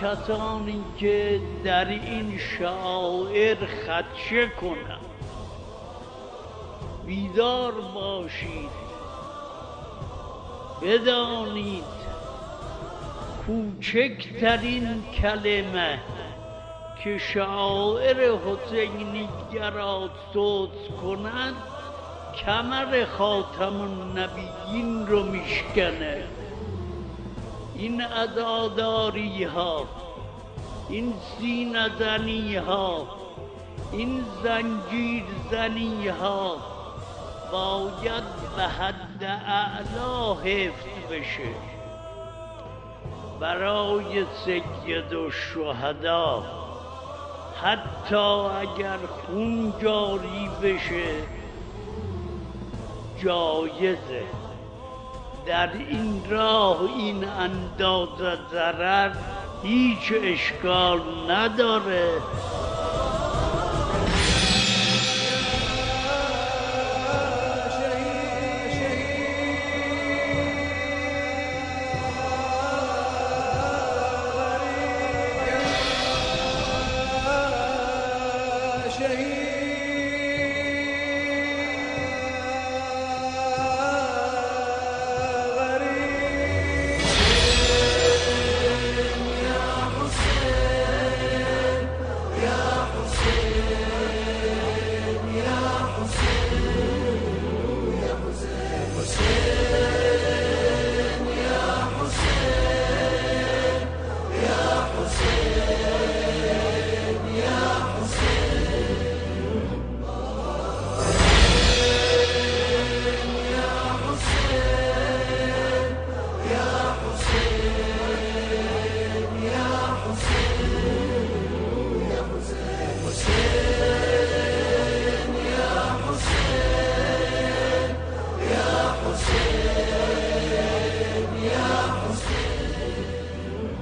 کسانی که در این شعائر خدشه کنند. بیدار باشید، بدانید کوچکترین کلمه که شعائر حسینیگرا سوز کند کمر خاتم النبیین رو میشکنه. این عزاداری ها، این سینه زنی ها، این زنجیر زنی ها باید به حد اعلا حفظ بشه. برای سید الشهدا حتی اگر خون جاری بشه جایزه. در این راه این اندازه ضرر هیچ اشکال نداره. شهید